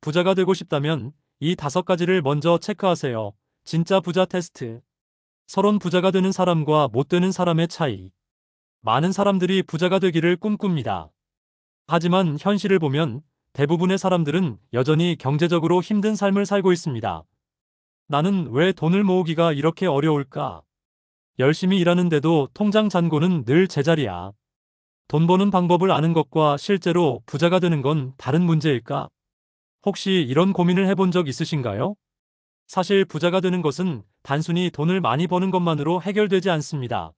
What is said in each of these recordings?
부자가 되고 싶다면 이 5가지를 먼저 체크하세요. 진짜 부자 테스트. 서론 부자가 되는 사람과 못 되는 사람의 차이. 많은 사람들이 부자가 되기를 꿈꿉니다. 하지만 현실을 보면 대부분의 사람들은 여전히 경제적으로 힘든 삶을 살고 있습니다. 나는 왜 돈을 모으기가 이렇게 어려울까? 열심히 일하는데도 통장 잔고는 늘 제자리야. 돈 버는 방법을 아는 것과 실제로 부자가 되는 건 다른 문제일까? 혹시 이런 고민을 해본 적 있으신가요? 사실 부자가 되는 것은 단순히 돈을 많이 버는 것만으로 해결되지 않습니다.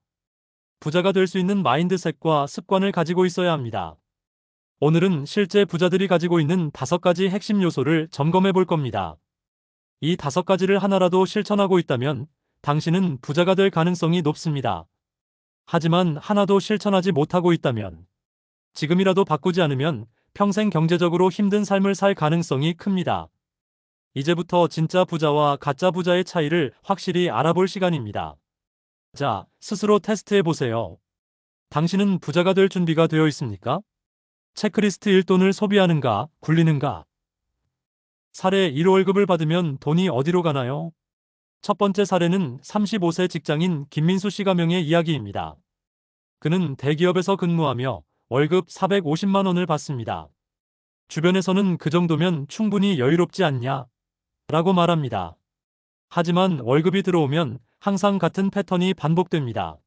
부자가 될 수 있는 마인드셋과 습관을 가지고 있어야 합니다. 오늘은 실제 부자들이 가지고 있는 5가지 핵심 요소를 점검해 볼 겁니다. 이 5가지를 하나라도 실천하고 있다면 당신은 부자가 될 가능성이 높습니다. 하지만 하나도 실천하지 못하고 있다면, 지금이라도 바꾸지 않으면 평생 경제적으로 힘든 삶을 살 가능성이 큽니다. 이제부터 진짜 부자와 가짜 부자의 차이를 확실히 알아볼 시간입니다. 자, 스스로 테스트해 보세요. 당신은 부자가 될 준비가 되어 있습니까? 체크리스트 1돈을 소비하는가, 굴리는가? 사례 1월급을 받으면 돈이 어디로 가나요? 첫 번째 사례는 35세 직장인 김민수 씨 가명의 이야기입니다. 그는 대기업에서 근무하며 월급 450만 원을 받습니다. 주변에서는 그 정도면 충분히 여유롭지 않냐? 라고 말합니다. 하지만 월급이 들어오면 항상 같은 패턴이 반복됩니다.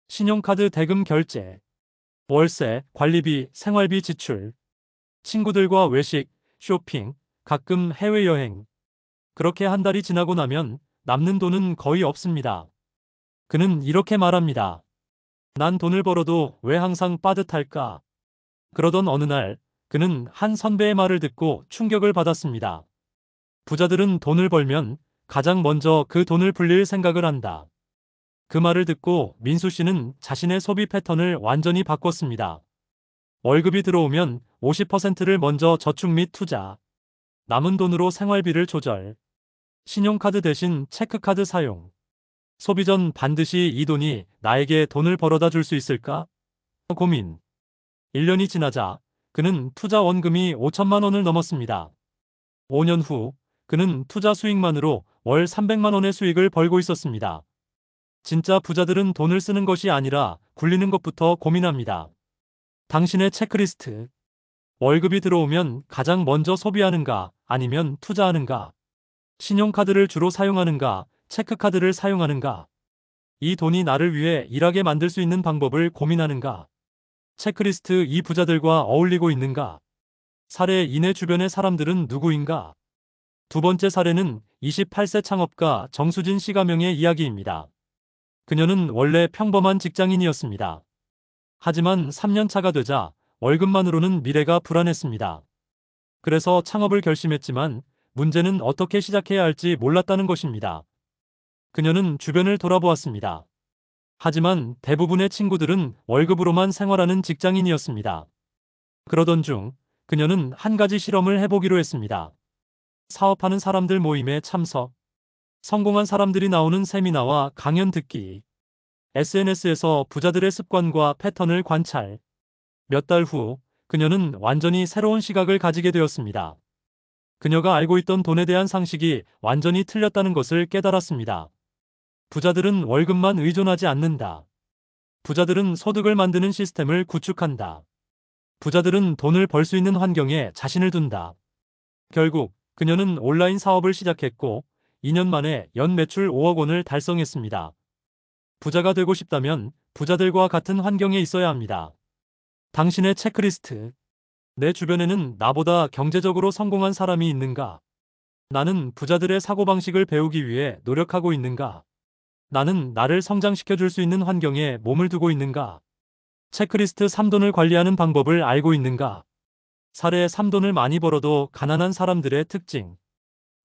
신용카드 대금 결제, 월세, 관리비, 생활비 지출, 친구들과 외식, 쇼핑, 가끔 해외여행. 그렇게 한 달이 지나고 나면 남는 돈은 거의 없습니다. 그는 이렇게 말합니다. 난 돈을 벌어도 왜 항상 빠듯할까? 그러던 어느 날, 그는 한 선배의 말을 듣고 충격을 받았습니다. 부자들은 돈을 벌면 가장 먼저 그 돈을 불릴 생각을 한다. 그 말을 듣고 민수 씨는 자신의 소비 패턴을 완전히 바꿨습니다. 월급이 들어오면 50%를 먼저 저축 및 투자, 남은 돈으로 생활비를 조절, 신용카드 대신 체크카드 사용. 소비 전 반드시 이 돈이 나에게 돈을 벌어다 줄 수 있을까? 고민. 1년이 지나자 그는 투자 원금이 5천만 원을 넘었습니다. 5년 후 그는 투자 수익만으로 월 300만 원의 수익을 벌고 있었습니다. 진짜 부자들은 돈을 쓰는 것이 아니라 굴리는 것부터 고민합니다. 당신의 체크리스트. 월급이 들어오면 가장 먼저 소비하는가 아니면 투자하는가? 신용카드를 주로 사용하는가 체크카드를 사용하는가? 이 돈이 나를 위해 일하게 만들 수 있는 방법을 고민하는가? 체크리스트 이 부자들과 어울리고 있는가? 사례 이내 주변의 사람들은 누구인가? 두 번째 사례는 28세 창업가 정수진 씨 가명의 이야기입니다. 그녀는 원래 평범한 직장인이었습니다. 하지만 3년 차가 되자 월급만으로는 미래가 불안했습니다. 그래서 창업을 결심했지만 문제는 어떻게 시작해야 할지 몰랐다는 것입니다. 그녀는 주변을 돌아보았습니다. 하지만 대부분의 친구들은 월급으로만 생활하는 직장인이었습니다. 그러던 중 그녀는 한 가지 실험을 해보기로 했습니다. 사업하는 사람들 모임에 참석, 성공한 사람들이 나오는 세미나와 강연 듣기, SNS에서 부자들의 습관과 패턴을 관찰. 몇 달 후 그녀는 완전히 새로운 시각을 가지게 되었습니다. 그녀가 알고 있던 돈에 대한 상식이 완전히 틀렸다는 것을 깨달았습니다. 부자들은 월급만 의존하지 않는다. 부자들은 소득을 만드는 시스템을 구축한다. 부자들은 돈을 벌 수 있는 환경에 자신을 둔다. 결국 그녀는 온라인 사업을 시작했고 2년 만에 연 매출 5억 원을 달성했습니다. 부자가 되고 싶다면 부자들과 같은 환경에 있어야 합니다. 당신의 체크리스트. 내 주변에는 나보다 경제적으로 성공한 사람이 있는가? 나는 부자들의 사고방식을 배우기 위해 노력하고 있는가? 나는 나를 성장시켜 줄 수 있는 환경에 몸을 두고 있는가? 체크리스트 3돈을 관리하는 방법을 알고 있는가? 사례 3돈을 많이 벌어도 가난한 사람들의 특징.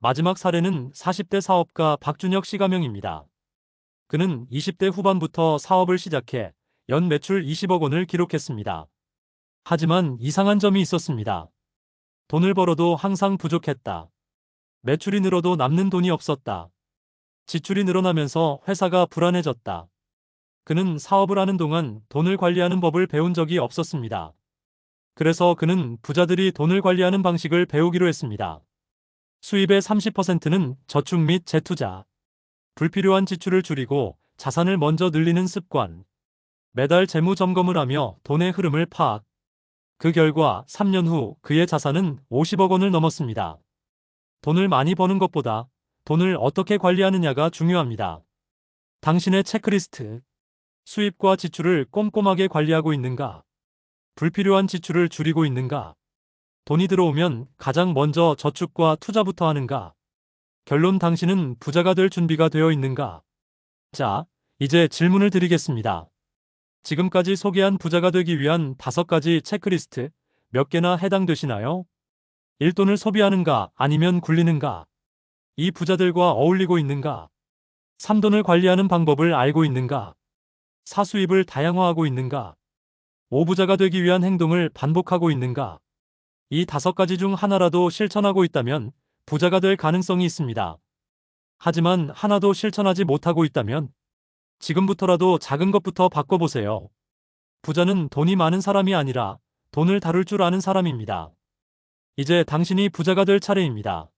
마지막 사례는 40대 사업가 박준혁 씨 가명입니다. 그는 20대 후반부터 사업을 시작해 연 매출 20억 원을 기록했습니다. 하지만 이상한 점이 있었습니다. 돈을 벌어도 항상 부족했다. 매출이 늘어도 남는 돈이 없었다. 지출이 늘어나면서 회사가 불안해졌다. 그는 사업을 하는 동안 돈을 관리하는 법을 배운 적이 없었습니다. 그래서 그는 부자들이 돈을 관리하는 방식을 배우기로 했습니다. 수입의 30%는 저축 및 재투자, 불필요한 지출을 줄이고 자산을 먼저 늘리는 습관, 매달 재무 점검을 하며 돈의 흐름을 파악. 그 결과 3년 후 그의 자산은 50억 원을 넘었습니다. 돈을 많이 버는 것보다 돈을 어떻게 관리하느냐가 중요합니다. 당신의 체크리스트. 수입과 지출을 꼼꼼하게 관리하고 있는가? 불필요한 지출을 줄이고 있는가? 돈이 들어오면 가장 먼저 저축과 투자부터 하는가? 결론, 당신은 부자가 될 준비가 되어 있는가? 자, 이제 질문을 드리겠습니다. 지금까지 소개한 부자가 되기 위한 5가지 체크리스트 몇 개나 해당되시나요? 1. 돈을 소비하는가 아니면 굴리는가? 2. 부자들과 어울리고 있는가? 3. 돈을 관리하는 방법을 알고 있는가? 4. 수입을 다양화하고 있는가? 5. 부자가 되기 위한 행동을 반복하고 있는가? 이 5가지 중 하나라도 실천하고 있다면 부자가 될 가능성이 있습니다. 하지만 하나도 실천하지 못하고 있다면 지금부터라도 작은 것부터 바꿔보세요. 부자는 돈이 많은 사람이 아니라 돈을 다룰 줄 아는 사람입니다. 이제 당신이 부자가 될 차례입니다.